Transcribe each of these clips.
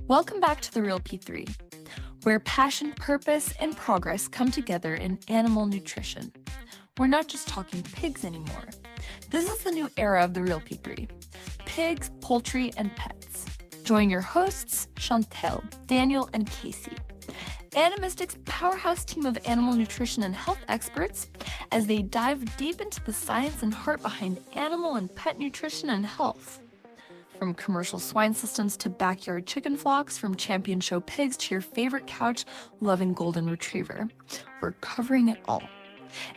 Welcome back to The Real P3, where passion, purpose, and progress come together in animal nutrition. We're not just talking pigs anymore. This is the new era of The Real P3, pigs, poultry, and pets. Join your hosts, Chantel, Daniel, and Casey, Animistic's powerhouse team of animal nutrition and health experts, as they dive deep into the science and heart behind animal and pet nutrition and health. From commercial swine systems to backyard chicken flocks, from champion show pigs to your favorite couch-loving golden retriever, we're covering it all.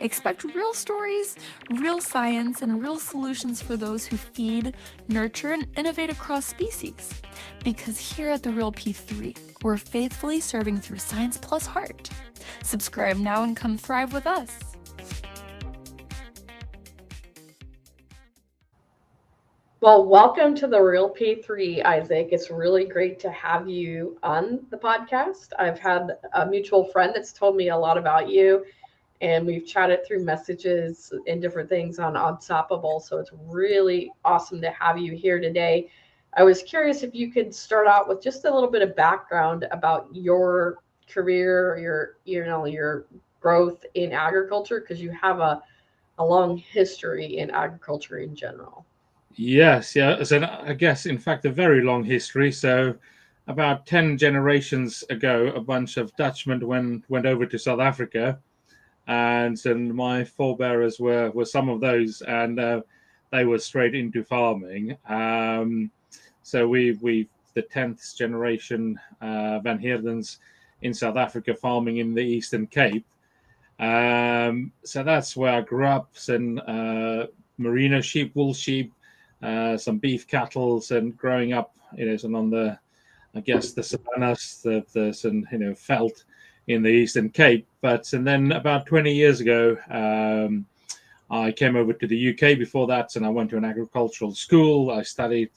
Expect real stories, real science, and real solutions for those who feed, nurture, and innovate across species. Because here at The Real P3, we're faithfully serving through science plus heart. Subscribe now and come thrive with us. Well, welcome to The Real P3, Izak. It's really great to have you on the podcast. I've had a mutual friend that's told me a lot about you, and we've chatted through messages and different things on Unstoppable, so it's really awesome to have you here today. I was curious if you could start out with just a little bit of background about your career, your growth in agriculture, because you have a long history in agriculture in general. Yes, yeah. So I guess, in fact, a very long history. So about 10 generations ago, a bunch of Dutchmen went over to South Africa, and my forebearers were some of those, and they were straight into farming. So we the 10th generation Van Heerdens in South Africa, farming in the Eastern Cape. So that's where I grew up. And merino sheep, wool sheep, some beef cattle, and growing up, on the, I guess, the savannas, the felt in the Eastern Cape. And then about 20 years ago, I came over to the UK. Before that, and I went to an agricultural school. I studied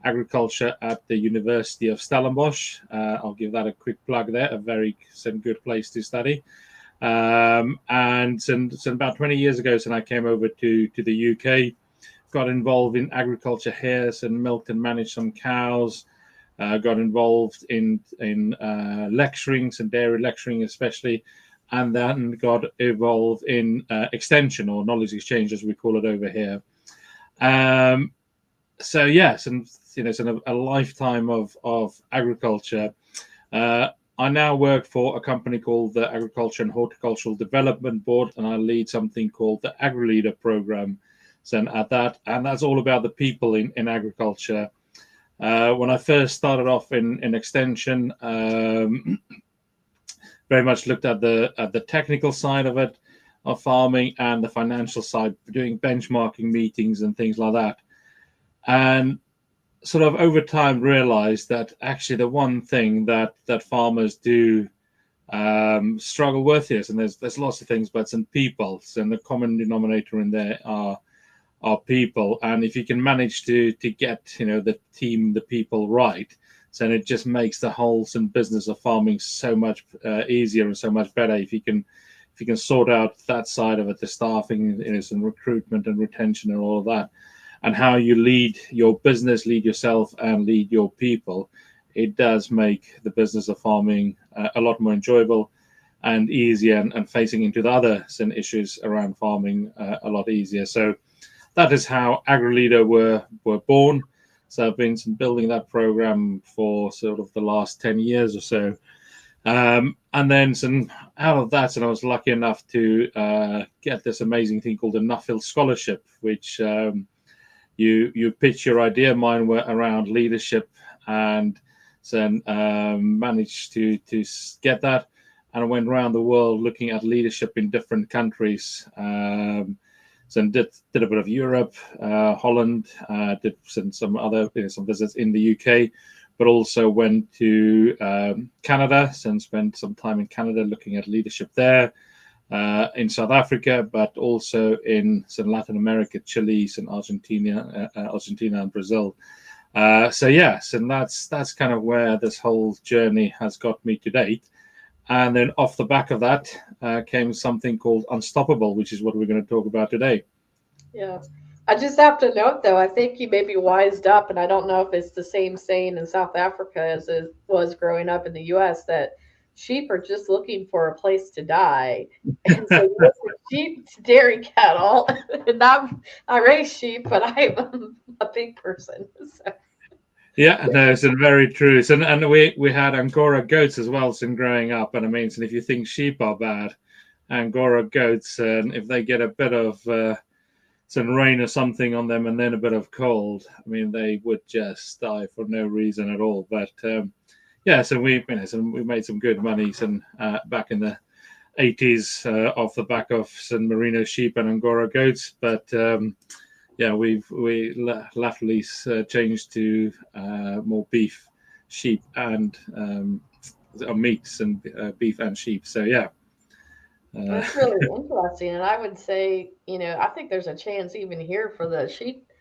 agriculture at the University of Stellenbosch. I'll give that a quick plug there. A very good place to study. And about 20 years ago, I came over to the UK. Got involved in agriculture here, and milked and managed some cows. Got involved in lecturing, and dairy lecturing especially, and then got involved in extension, or knowledge exchange as we call it over here. So yes, and a lifetime of agriculture. I now work for a company called the Agriculture and Horticultural Development Board, and I lead something called the Agri-Leader program. And that's all about the people in agriculture. When I first started off in extension, very much looked at the technical side of it, of farming, and the financial side, doing benchmarking meetings and things like that. And sort of over time realized that actually the one thing that farmers do struggle with is, and there's lots of things, but some people, and the common denominator in there are people. And if you can manage to get the team, the people right, then it just makes the whole business of farming so much easier and so much better. If you can sort out that side of it, the staffing, some recruitment and retention and all of that, and how you lead your business, lead yourself, and lead your people, it does make the business of farming a lot more enjoyable and easier, and facing into the other issues around farming a lot easier. So that is how Agri-Leader were born. So I've been building that program for sort of the last 10 years or so. And then out of that, and I was lucky enough to get this amazing thing called the Nuffield Scholarship, which you pitch your idea. Mine were around leadership, and then managed to get that. And I went around the world looking at leadership in different countries. So did a bit of Europe, Holland, did some other some visits in the UK, but also went to Canada and spent some time in Canada looking at leadership there, in South Africa, but also in Latin America, Chile, and Argentina and Brazil. So yes, and that's kind of where this whole journey has got me to date. And then off the back of that came something called Unstoppable, which is what we're going to talk about today. Yeah. I just have to note, though, I think you maybe wised up, and I don't know if it's the same saying in South Africa as it was growing up in the U.S., that sheep are just looking for a place to die. And so you go from sheep to dairy cattle. And I raise sheep, but I'm a pig person. So. Yeah, no, it's very true. So, and we had Angora goats as well since growing up. And I mean, so if you think sheep are bad, Angora goats, and if they get a bit of some rain or something on them and then a bit of cold, I mean, they would just die for no reason at all. But yeah, so we made some good money back in the 80s off the back of some merino sheep and Angora goats. But yeah, we latterly changed to more beef, sheep, and meats and beef and sheep. So yeah. That's really interesting. And I would say, I think there's a chance even here for the sheep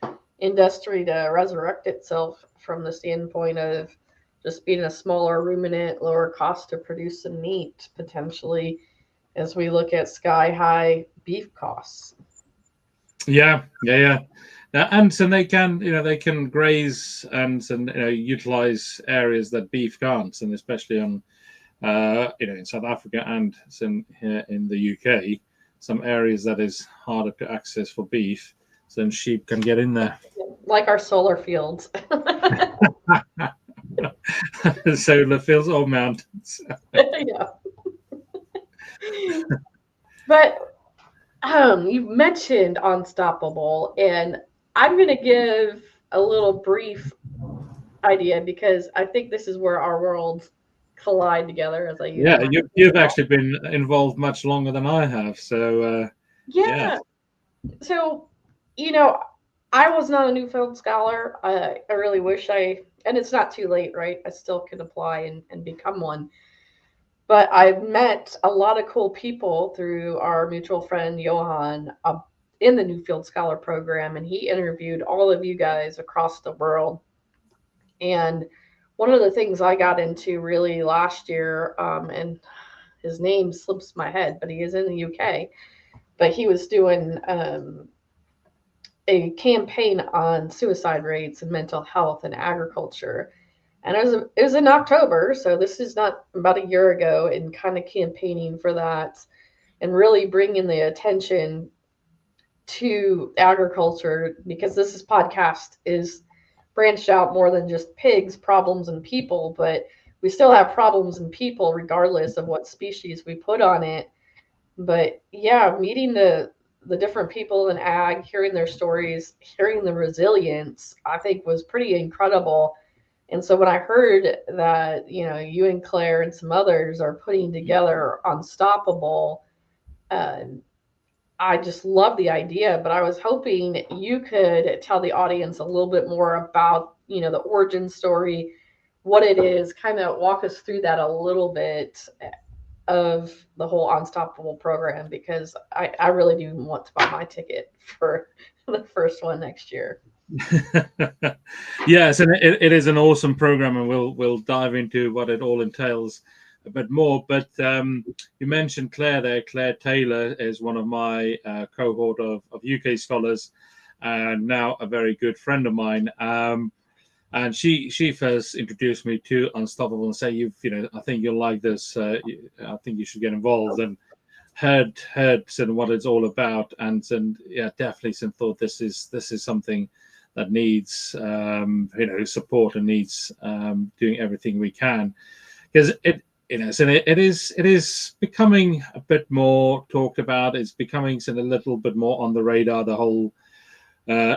industry to resurrect itself from the standpoint of just being a smaller ruminant, lower cost to produce some meat potentially as we look at sky high beef costs. Yeah. And so they can graze and utilize areas that beef can't, and especially on in South Africa and here in the UK, some areas that is harder to access for beef, so sheep can get in there. Like our solar fields. Solar fields or mountains. Yeah. But you mentioned Unstoppable, and I'm going to give a little brief idea because I think this is where our worlds collide together. As I use you've actually been involved much longer than I have, so yeah. So I was not a Newfield scholar. I really wish and it's not too late, right? I still can apply and become one. But I've met a lot of cool people through our mutual friend Johan in the Newfield Scholar program, and he interviewed all of you guys across the world. And one of the things I got into really last year, and his name slips my head, but he is in the UK, but he was doing a campaign on suicide rates and mental health and agriculture. And it was in October, so this is not about a year ago, and kind of campaigning for that and really bringing the attention to agriculture, because this podcast is branched out more than just pigs, problems, and people, but we still have problems and people regardless of what species we put on it. But yeah, meeting the different people in ag, hearing their stories, hearing the resilience, I think was pretty incredible. And so when I heard that, you and Claire and some others are putting together Unstoppable, I just love the idea, but I was hoping you could tell the audience a little bit more about, the origin story, what it is, kind of walk us through that a little bit of the whole Unstoppable program, because I really do want to buy my ticket for the first one next year. Yes, and it is an awesome program, and we'll dive into what it all entails a bit more. But you mentioned Claire there. Claire Taylor is one of my cohort of UK scholars, and now a very good friend of mine. And she first introduced me to Unstoppable and say, I think you'll like this. I think you should get involved. And heard what it's all about, and yeah, definitely thought this is something that needs support and needs doing everything we can, because it is becoming a bit more talked about. It's becoming a little bit more on the radar, the whole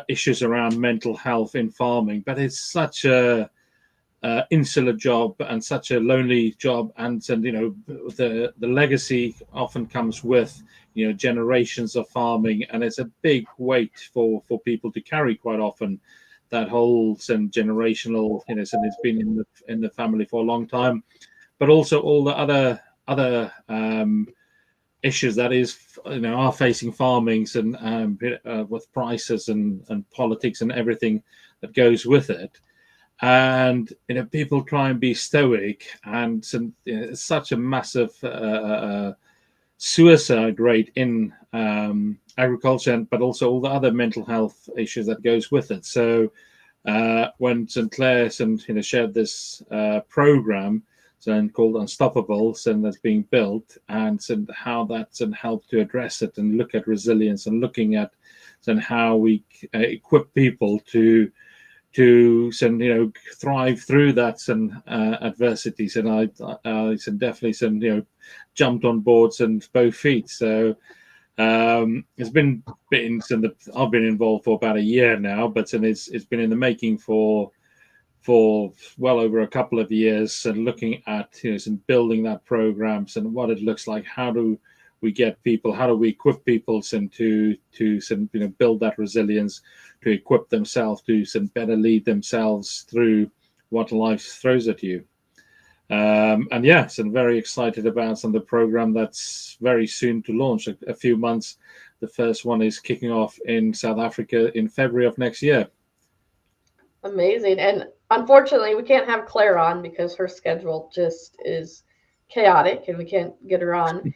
issues around mental health in farming, but it's such a insular job and such a lonely job, and the legacy often comes with generations of farming, and it's a big weight for people to carry quite often, that whole generational it's been in the family for a long time, but also all the other issues that are facing farmings, and with prices and politics and everything that goes with it. And people try and be stoic, and it's such a massive suicide rate in agriculture, but also all the other mental health issues that goes with it. So when St. Clair's shared this program called Unstoppables, and that's being built, and how that's helped to address it and look at resilience and looking at how we equip people to thrive through that adversities. And I definitely jumped on boards and both feet. So it's been I've been involved for about a year now, but it's been in the making for well over a couple of years, and looking at building that programs and what it looks like. How do we get people? How do we equip people to build that resilience, to equip themselves to better lead themselves through what life throws at you? And yes, I'm very excited about the program that's very soon to launch. A few months. The first one is kicking off in South Africa in February of next year. Amazing. And unfortunately, we can't have Claire on because her schedule just is chaotic and we can't get her on.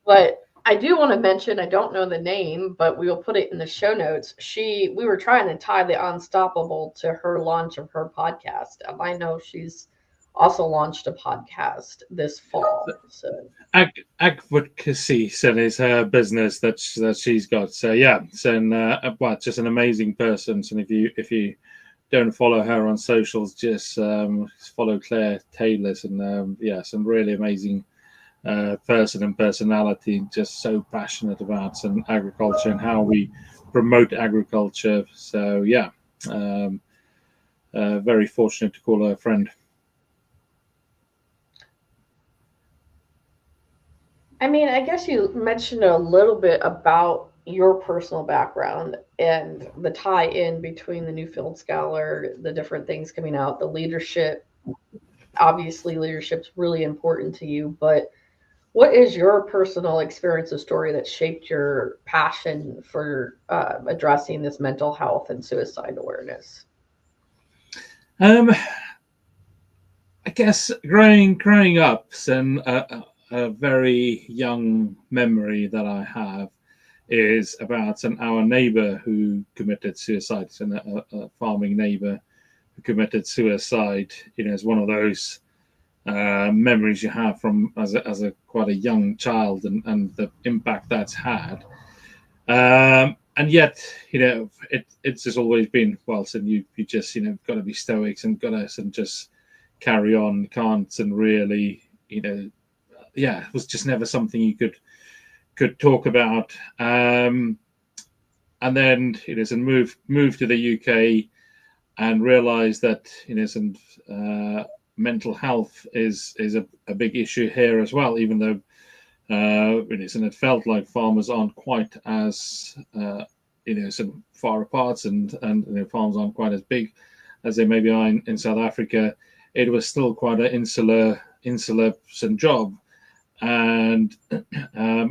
But I do want to mention, I don't know the name, but we will put it in the show notes. We were trying to tie the Unstoppable to her launch of her podcast. I know she's also launched a podcast this fall. So advocacy is her business that she's got. So yeah, just an amazing person. And if you don't follow her on socials, just follow Claire Taylor, and some really amazing person and personality, just so passionate about agriculture and how we promote agriculture. So yeah, very fortunate to call her a friend. I mean, I guess you mentioned a little bit about your personal background and the tie in between the Newfield Scholar, the different things coming out, the leadership. Obviously, leadership's really important to you, but what is your personal experience or story that shaped your passion for addressing this mental health and suicide awareness? I guess growing up, and a very young memory that I have is about our neighbor who committed suicide, and a farming neighbor who committed suicide. It's one of those memories you have from as a quite a young child, and the impact that's had. And yet, it's just always been, so you just got to be stoic and got to just carry on. Can't really, it was just never something you could talk about. And then moved to the UK and realised that mental health is a big issue here as well, even though it felt like farmers aren't quite as far apart, and farms aren't quite as big as they maybe are in South Africa. It was still quite an insular job, and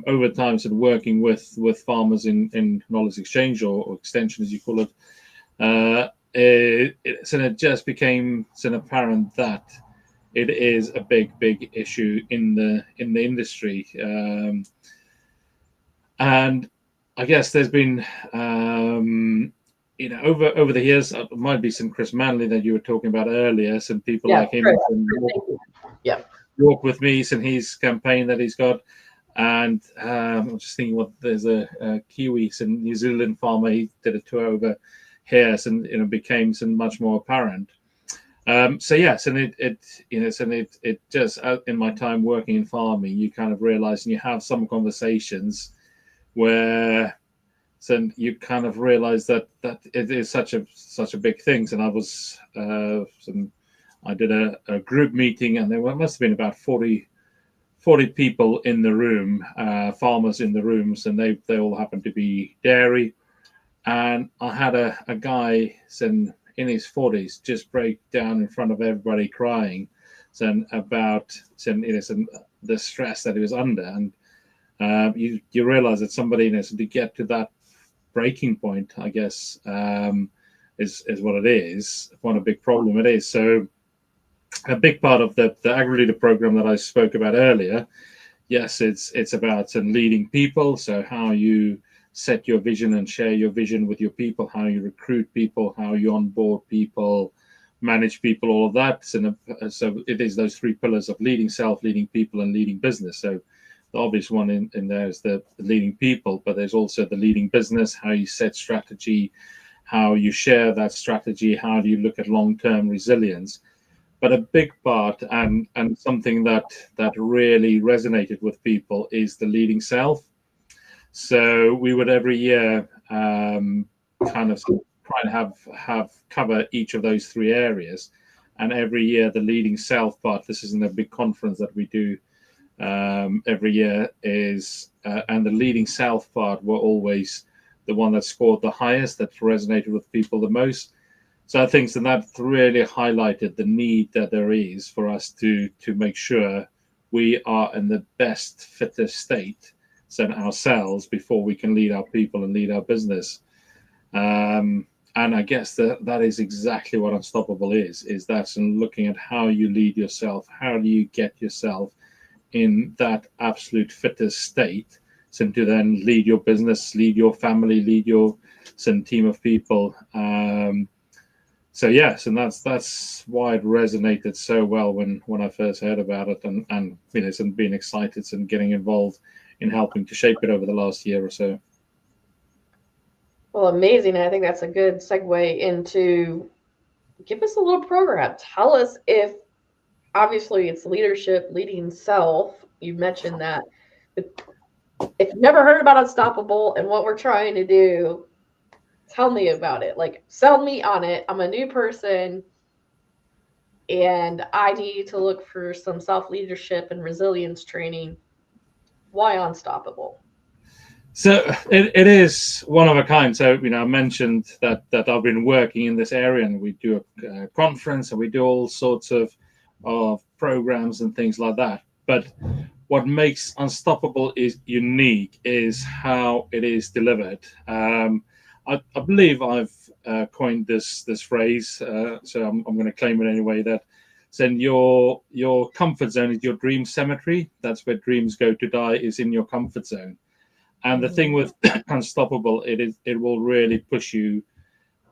over time, working with farmers in knowledge exchange or extension, as you call it, it just became apparent that it is a big issue in the industry, and I guess there's been over the years, it might be some Chris Manley that you were talking about earlier, some people like him, Walk With Me, and his campaign that he's got. And I'm just thinking, there's a Kiwi, some New Zealand farmer, he did a tour over here, and became much more apparent. So yes, and it just, in my time working in farming, you kind of realize, and you have some conversations where you kind of realize that it is such a big thing. And I was I did a group meeting, and there must have been about 40 people in the room, farmers in the rooms, and they all happened to be dairy. And I had a guy in his 40s just break down in front of everybody crying about the stress that he was under. And you realize that somebody to get to that breaking point, I guess, is what it is, what a big problem it is. So a big part of the AgriLeader program that I spoke about earlier, yes, it's about some leading people. So how you set your vision and share your vision with your people, how you recruit people, how you onboard people, manage people, all of that. So it is those three pillars of leading self, leading people, and leading business. So the obvious one in there is the leading people, but there's also the leading business, how you set strategy, how you share that strategy, how do you look at long-term resilience. But a big part and something that really resonated with people is the leading self. So we would every year kind of try and have cover each of those three areas. And every year the leading self part, this is in a big conference that we do every year, is and the leading self part were always the one that scored the highest, that resonated with people the most. So I think that really highlighted the need that there is for us to make sure we are in the best, fittest state than ourselves before we can lead our people and lead our business. And I guess that is exactly what Unstoppable is that in looking at how you lead yourself, how do you get yourself in that absolute fittest state, so to then lead your business, lead your family, lead your team of people. So yes, and that's why it resonated so well when I first heard about it, and and being excited and getting involved in helping to shape it over the last year or so. Well, amazing. I think that's a good segue into, give us a little program. Tell us, if obviously it's leadership, leading self. You mentioned that. But if you've never heard about Unstoppable and what we're trying to do, tell me about it. Like, sell me on it. I'm a new person and I need to look for some self-leadership and resilience training. Why Unstoppable? So it is one of a kind. So I mentioned that I've been working in this area, and we do a conference, and we do all sorts of programs and things like that. But what makes Unstoppable is unique is how it is delivered. I believe I've coined this phrase, so I'm going to claim it anyway. That then your comfort zone is your dream cemetery. That's where dreams go to die, is in your comfort zone. And the thing with Unstoppable, it will really push you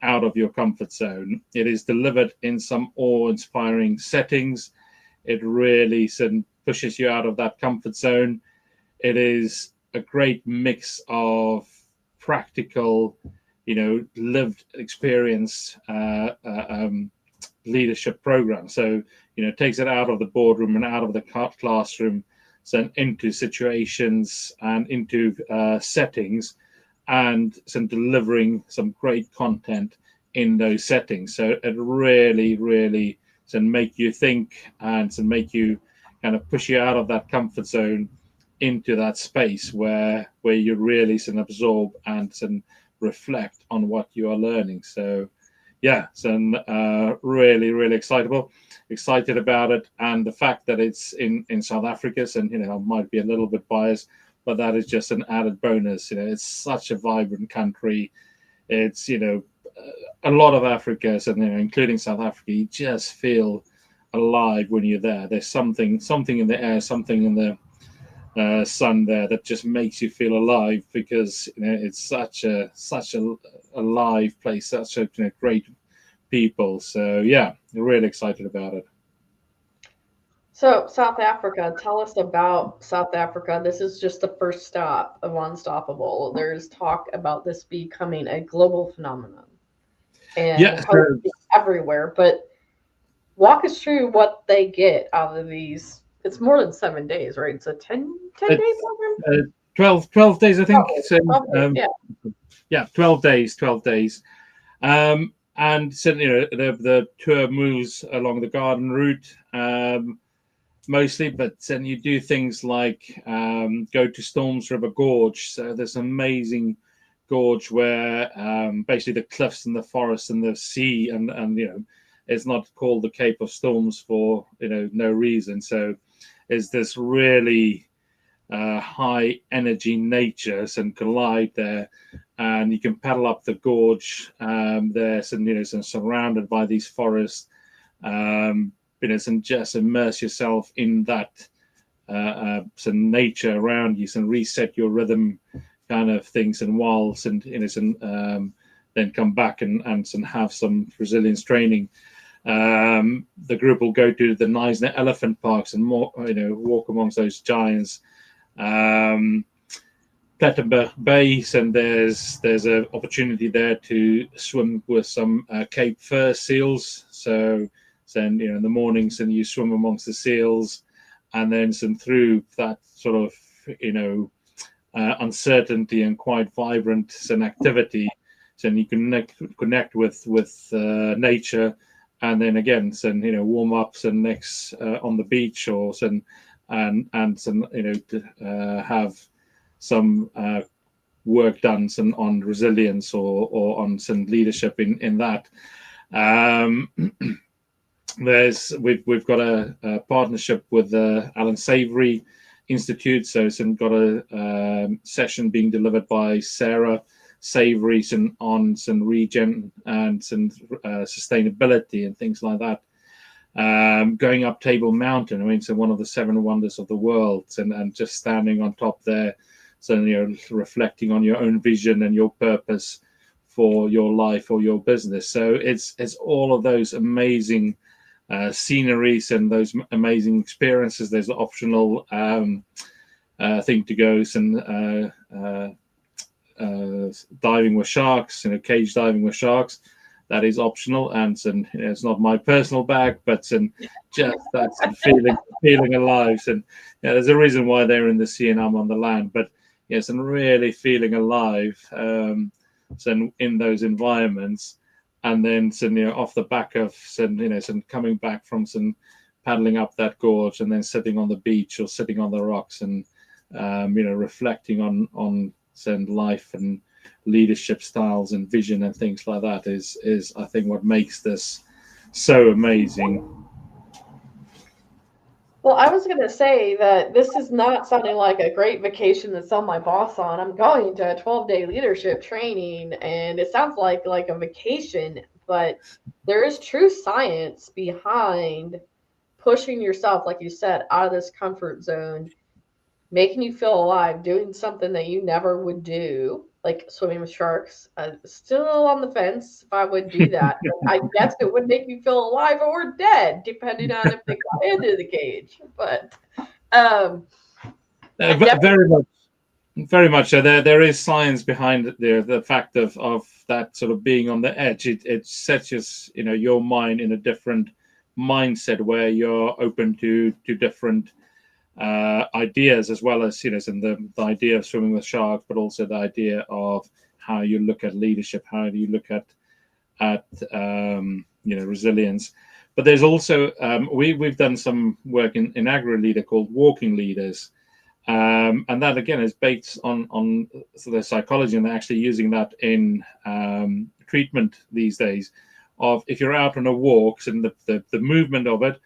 out of your comfort zone. It is delivered in some awe-inspiring settings. It really pushes you out of that comfort zone. It is a great mix of practical, lived experience leadership program. So, it takes it out of the boardroom and out of the classroom, sent into situations and into settings, and some delivering some great content in those settings. So it really, really make you think and make you kind of push you out of that comfort zone into that space where you really absorb and reflect on what you are learning. So yeah, so really, really excited about it, and the fact that it's in South Africa, and I might be a little bit biased, but that is just an added bonus. It's such a vibrant country. It's a lot of Africa, and including South Africa, you just feel alive when you're there. There's something in the air, something in the sun there that just makes you feel alive, because it's such a alive place, such a great people. So yeah, really excited about it. So South Africa, tell us about South Africa. This is just the first stop of Unstoppable. There's talk about this becoming a global phenomenon and hopefully everywhere. But walk us through what they get out of these. It's more than 7 days, right? It's a 10 day program? 12 days, I think. So, 12 days, yeah, 12 days. And so, the tour moves along the garden route mostly, but then you do things like go to Storms River Gorge. So there's an amazing gorge where basically the cliffs and the forest and the sea, and it's not called the Cape of Storms for no reason. So is this really high energy nature and collide there, and you can paddle up the gorge there, and surrounded by these forests, and just immerse yourself in that some nature around you, some reset your rhythm kind of things, and whilst and then come back and have some resilience training. The group will go to the Neisner elephant parks and more, walk amongst those giants. Plettenberg Base, and there's an opportunity there to swim with some Cape fur seals. So then in the mornings, and you swim amongst the seals, and then through that sort of uncertainty and quite vibrant activity. So you can connect with nature, and then again warm ups and next on the beach, or and have some work done on resilience or on some leadership in that. We've got a partnership with the Savory Institute, so got a session being delivered by Sarah Savory on some regen and some sustainability and things like that. Going up Table Mountain, one of the 7 wonders of the world, and just standing on top there, reflecting on your own vision and your purpose for your life or your business. So it's all of those amazing sceneries and those amazing experiences. There's an optional thing to go diving with sharks, cage diving with sharks. That is optional, and it's not my personal bag, but just that's feeling alive. And there's a reason why they're in the sea and I'm on the land. But yes, and really feeling alive, in those environments, and then off the back of coming back from paddling up that gorge, and then sitting on the beach or sitting on the rocks, and reflecting on life and leadership styles and vision and things like that is I think what makes this so amazing. Well, I was going to say that this is not sounding like a great vacation that some my boss on. I'm going to a 12-day leadership training, and it sounds like a vacation, but there is true science behind pushing yourself, like you said, out of this comfort zone, making you feel alive, doing something that you never would do, like swimming with sharks. Still on the fence if I would do that. I guess it would make me feel alive or dead, depending on if they got into the cage. But very much so. There is science behind it there. The fact of that sort of being on the edge, it sets your mind in a different mindset where you're open to different ideas, as well as the idea of swimming with sharks, but also the idea of how you look at leadership, how do you look at resilience. But there's also we've done some work in agri-leader called walking leaders, and that again is based on the psychology, and they're actually using that in treatment these days. Of if you're out on a walk, and the movement of it,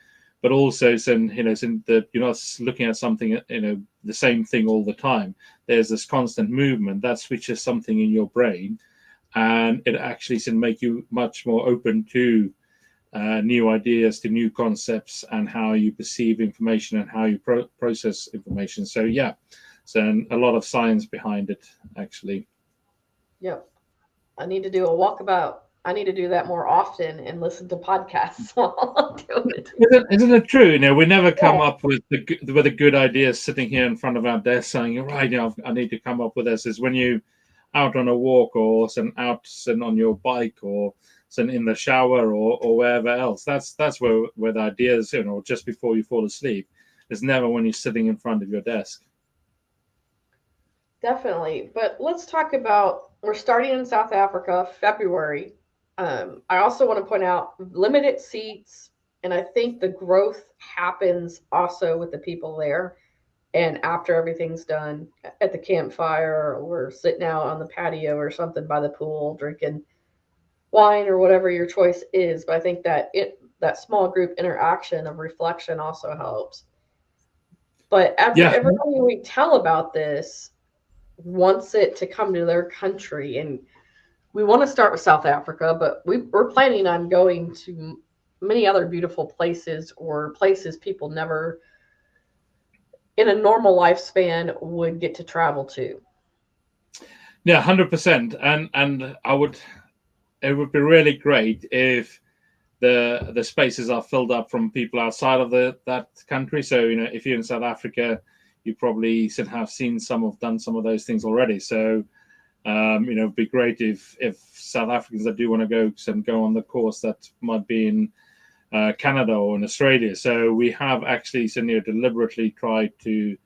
but also you're not looking at something, the same thing all the time. There's this constant movement that switches something in your brain, and it actually can make you much more open to new ideas, to new concepts, and how you perceive information and how you process information. So a lot of science behind it, actually. Yep. I need to do a walkabout. I need to do that more often and listen to podcasts while I'm doing it. Isn't it true? We never come up with a good idea sitting here in front of our desk saying, right, I need to come up with this. Is when you out on a walk, or out on your bike, or in the shower, or wherever else. That's where the ideas, just before you fall asleep. It's never when you're sitting in front of your desk. Definitely. But let's talk about, we're starting in South Africa, February. I also want to point out limited seats, and I think the growth happens also with the people there. And after everything's done at the campfire, or sitting out on the patio or something by the pool, drinking wine or whatever your choice is. But I think that small group interaction of reflection also helps. But everybody we tell about this wants it to come to their country, and we want to start with South Africa, but we're planning on going to many other beautiful places, or places people never in a normal lifespan would get to travel to. Yeah, 100%. And it would be really great if the spaces are filled up from people outside of that country. So, if you're in South Africa, you probably should have done some of those things already. So, it'd be great if South Africans that do want to go on the course that might be in Canada or in Australia. So we have actually deliberately tried to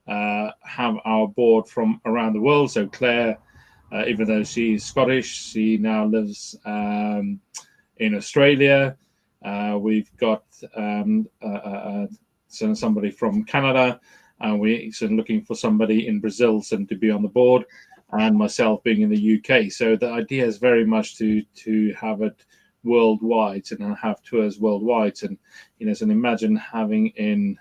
have our board from around the world. So Claire, even though she's Scottish, she now lives in Australia. We've got somebody from Canada, and we're looking for somebody in Brazil to be on the board, and myself being in the UK. So the idea is very much to have it worldwide and have tours worldwide. And imagine having in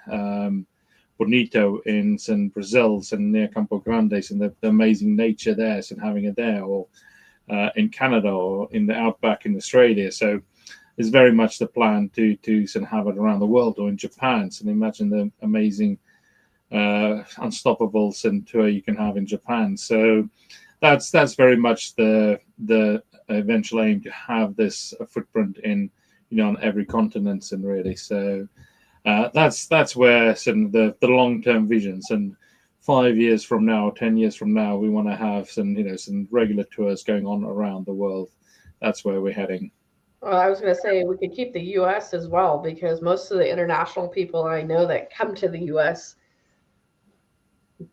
Bonito in Brazil, near Campo Grande, and the amazing nature there, and having it there, or in Canada, or in the outback in Australia. So it's very much the plan to have it around the world, or in Japan. So imagine the amazing Unstoppables and tour you can have in Japan. So that's very much the eventual aim, to have this footprint in on every continent, and really. So that's where the long-term visions, and 5 years from now, 10 years from now, we want to have some regular tours going on around the world. That's where we're heading. Well, I was going to say we could keep the U.S. as well, because most of the international people I know that come to the U.S.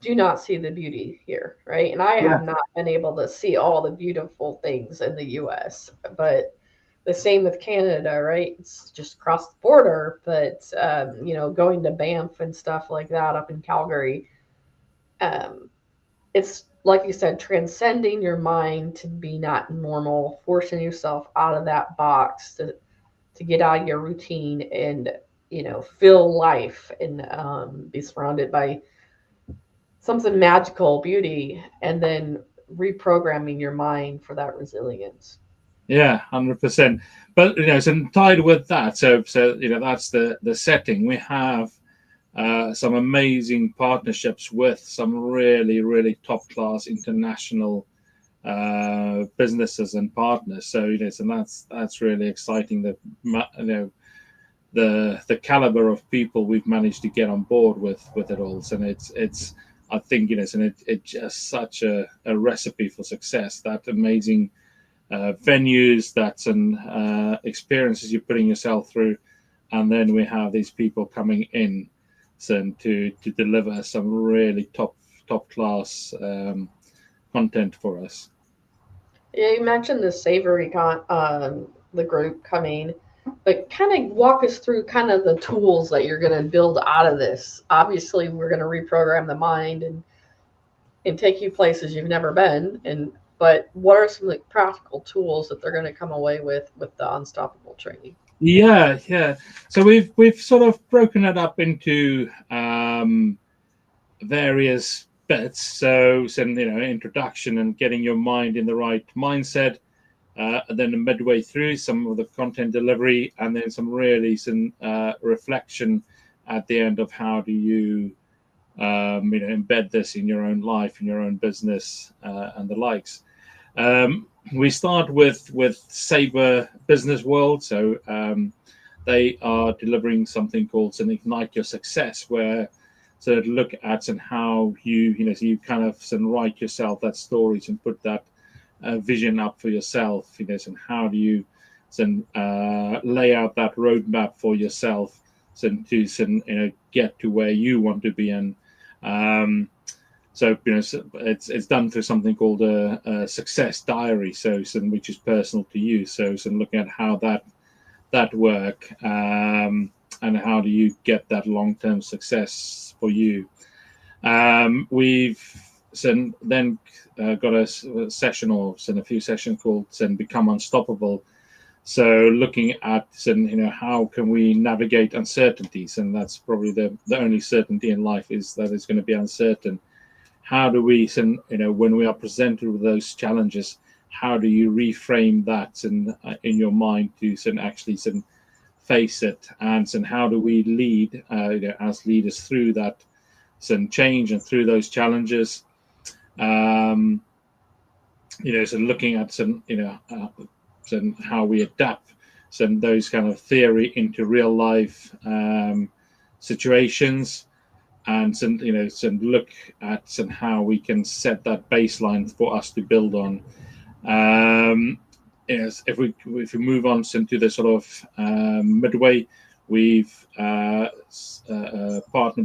do not see the beauty here, right? And I have not been able to see all the beautiful things in the U.S., but the same with Canada, right? It's just across the border, but going to Banff and stuff like that up in Calgary, it's like you said, transcending your mind to be not normal, forcing yourself out of that box to get out of your routine and feel life and be surrounded by something magical, beauty, and then reprogramming your mind for that resilience. Yeah, 100%. But so tied with that, so that's the setting. We have some amazing partnerships with some really, really top class international businesses and partners. So so that's really exciting. The caliber of people we've managed to get on board with it all. So it's I think and it's just such a recipe for success. That amazing venues, that's experiences you're putting yourself through, and then we have these people coming in to deliver some really top class content for us. Yeah, you mentioned the Savory the group coming, but kind of walk us through kind of the tools that you're going to build out of this. Obviously, we're going to reprogram the mind and take you places you've never been, but what are some practical tools that they're going to come away with the Unstoppable training? Yeah. So we've sort of broken it up into various bits. So introduction and getting your mind in the right mindset, and then midway through some of the content delivery, and then some reflection at the end of how do you embed this in your own life, in your own business, and the likes. We start with Sabre Business World. So they are delivering something called Ignite Your Success, where look at and how you kind of write yourself that stories and put that vision up for yourself, and how do you lay out that roadmap for yourself to get to where you want to be. And so it's done through something called a success diary, which is personal to you. So looking at how that work, and how do you get that long-term success for you. We've then got a session, or a few sessions called Become Unstoppable. So looking at how can we navigate uncertainties, and that's probably the only certainty in life is that it's going to be uncertain. How do we when we are presented with those challenges, how do you reframe that in your mind to actually face it, and how do we lead as leaders through that some change and through those challenges. So looking at some how we adapt some those kind of theory into real life situations, and some look at some how we can set that baseline for us to build on. If we move on to the sort of midway, we've partnered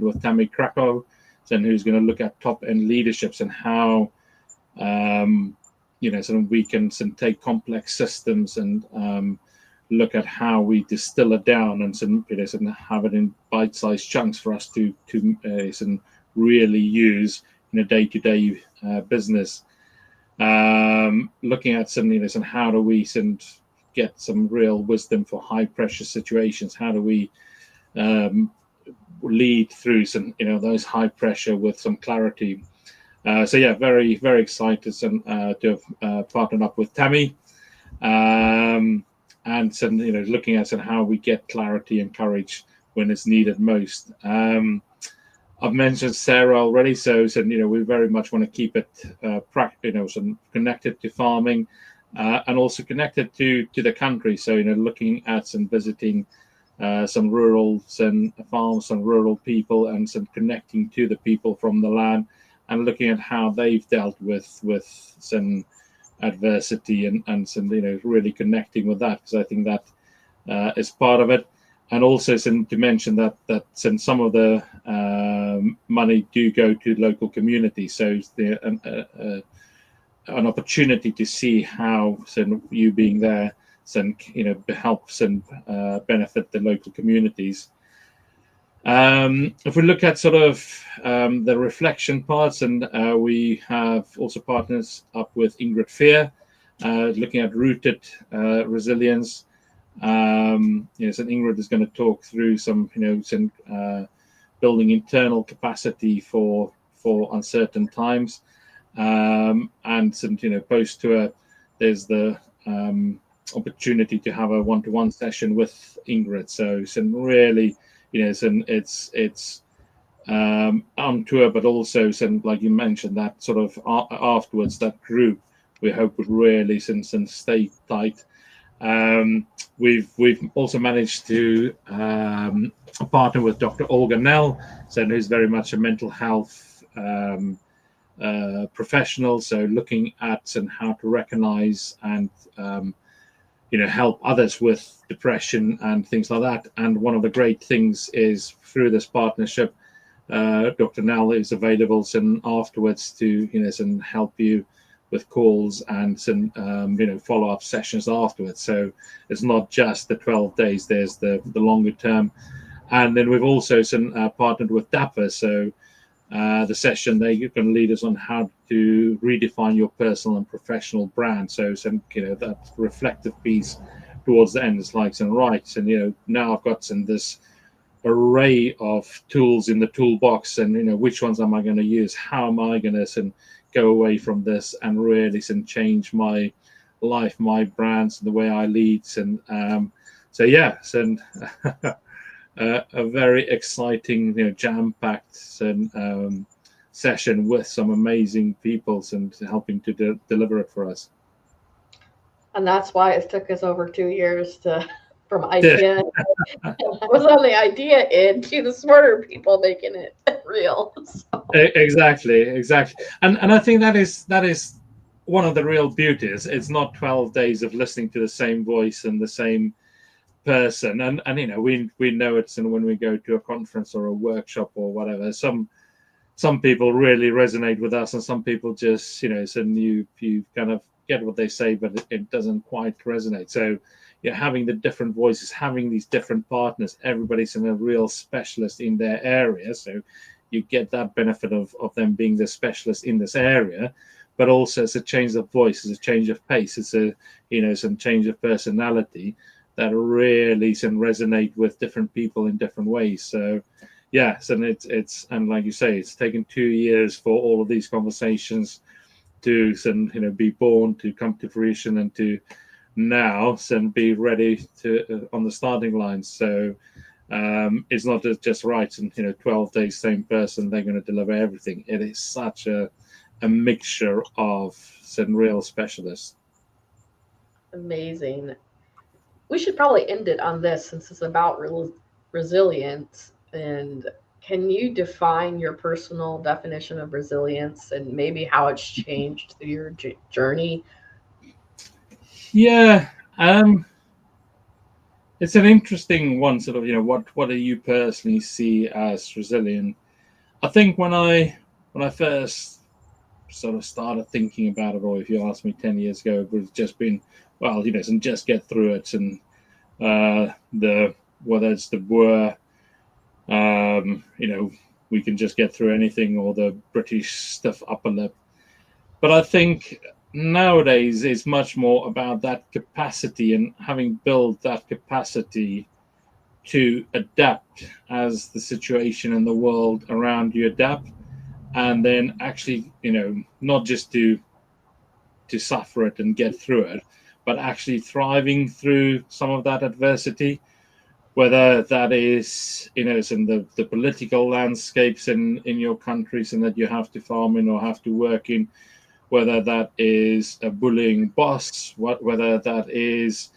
with Tammy Krakow, who's going to look at top end leaderships and how we can take complex systems and look at how we distill it down and have it in bite-sized chunks for us to really use in a day-to-day business. Looking at some how do we get some real wisdom for high pressure situations? How do we lead through those high pressure with some clarity? Very, very excited to have partnered up with Tammy, and looking at how we get clarity and courage when it's needed most. I've mentioned Sarah already, so we very much want to keep it connected to farming, and also connected to the country. So looking at visiting some rural farms, some rural people, and connecting to the people from the land, and looking at how they've dealt with some adversity and really connecting with that, because I think that is part of it. And also to mention that some of the money do go to local communities, so an opportunity to see how you being there helps and benefit the local communities. If we look at the reflection parts, and we have also partners up with Ingrid Fear, looking at rooted resilience. Ingrid is going to talk through some building internal capacity for uncertain times, and post to it, there's the opportunity to have a one-to-one session with Ingrid. So really, it's on tour, but also like you mentioned, that afterwards, that group we hope would really stay tight. We've also managed to partner with Dr. Olga Nell, who's very much a mental health professional. So looking at how to recognize and help others with depression and things like that. And one of the great things is through this partnership, Dr. Nell is available afterwards to help you with calls and follow-up sessions afterwards. So it's not just the 12 days, there's the longer term. And then we've also partnered with Dapper. So the session there, you can lead us on how to redefine your personal and professional brand. So that reflective piece towards the end is like now I've got this array of tools in the toolbox, and which ones am I going to use? How am I going to go away from this and really change my life, my brands, the way I lead? A very exciting, jam-packed session with some amazing people and helping to deliver it for us. And that's why it took us over 2 years from idea. I was on the idea end to the smarter people making it real. So. Exactly. And I think that is one of the real beauties. It's not 12 days of listening to the same voice and the same person. And we know it's when we go to a conference or a workshop or whatever, some people really resonate with us, and some people just you kind of get what they say, but it doesn't quite resonate. So having the different voices, having these different partners, everybody's a real specialist in their area, so you get that benefit of them being the specialist in this area. But also it's a change of voice, it's a change of pace, it's some change of personality that really resonate with different people in different ways. So and it's and like you say, it's taken 2 years for all of these conversations to be born, to come to fruition, and to now be ready to on the starting line. So It's not just right and 12 days same person, they're going to deliver everything. It is such a mixture of some real specialists. Amazing. We should probably end it on this since it's about resilience. And can you define your personal definition of resilience and maybe how it's changed through your journey? Yeah, it's an interesting one. Sort of, what do you personally see as resilient? I think when I first sort of started thinking about it, or if you asked me 10 years ago, it would have just been, well, and just get through it, and whether it's the war, we can just get through anything, or the British stuff upper lip. But I think nowadays it's much more about that capacity and having built that capacity to adapt as the situation in the world around you adapt, and then actually, not just to suffer it and get through it, but actually thriving through some of that adversity, whether that is, it's in the political landscapes in your countries and that you have to farm in or have to work in, whether that is a bullying boss, whether that is,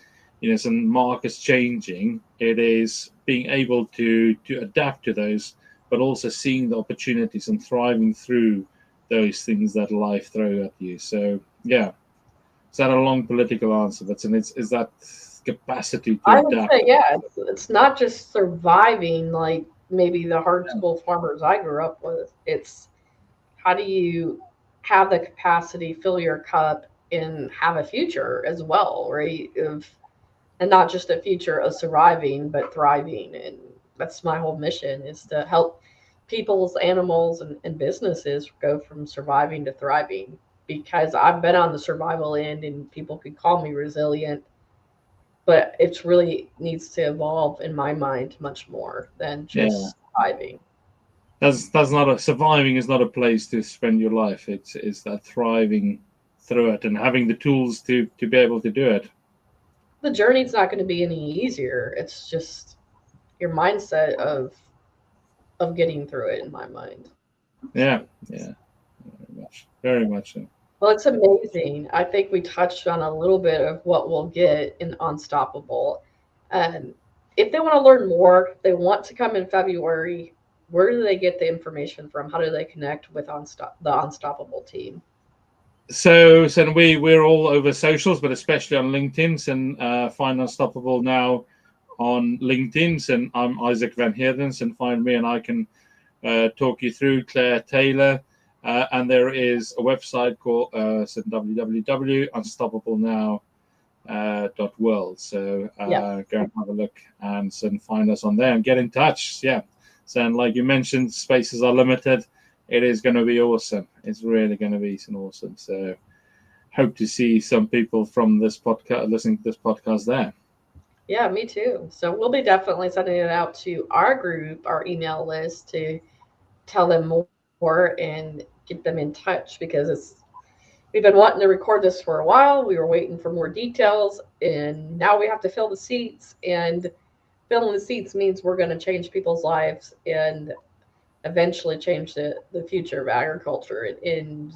some markets changing. It is being able to adapt to those, but also seeing the opportunities and thriving through those things that life throw at you. So, yeah. Is that a long political answer? But is that capacity to I would adapt? say, yeah, it's not just surviving like maybe the hard school farmers I grew up with. It's how do you have the capacity, fill your cup, and have a future as well, right? And not just a future of surviving, but thriving. And that's my whole mission, is to help people's, animals, and businesses go from surviving to thriving. Because I've been on the survival end, and people could call me resilient, but it's really needs to evolve in my mind much more than just surviving. That's not surviving is not a place to spend your life. It's that thriving through it and having the tools to be able to do it. The journey's not going to be any easier. It's just your mindset of getting through it, in my mind. Yeah, very much so. Well, it's amazing. I think we touched on a little bit of what we'll get in Unstoppable. And if they want to learn more, they want to come in February, where do they get the information from? How do they connect with the Unstoppable team? So we're all over socials, but especially on LinkedIn, and find Unstoppable now on LinkedIn. And I'm Izak Van Heerden, and find me, and I can talk you through Claire Taylor. And there is a website called www.unstoppablenow.world. So go and have a look and find us on there and get in touch. Yeah. So, and like you mentioned, spaces are limited. It is going to be awesome. It's really going to be awesome. So hope to see some people from this podcast, listening to this podcast there. Yeah, me too. So we'll be definitely sending it out to our group, our email list, to tell them more and get them in touch, because we've been wanting to record this for a while. We were waiting for more details, and now we have to fill the seats, and filling the seats means we're going to change people's lives and eventually change the future of agriculture in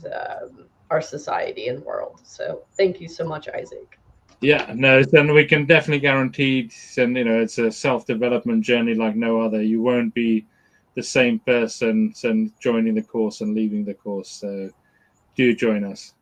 our society and world. So thank you so much, Izak. Yeah, no, then we can definitely guarantee, and it's a self-development journey like no other. You won't be the same person joining the course and leaving the course. So do join us.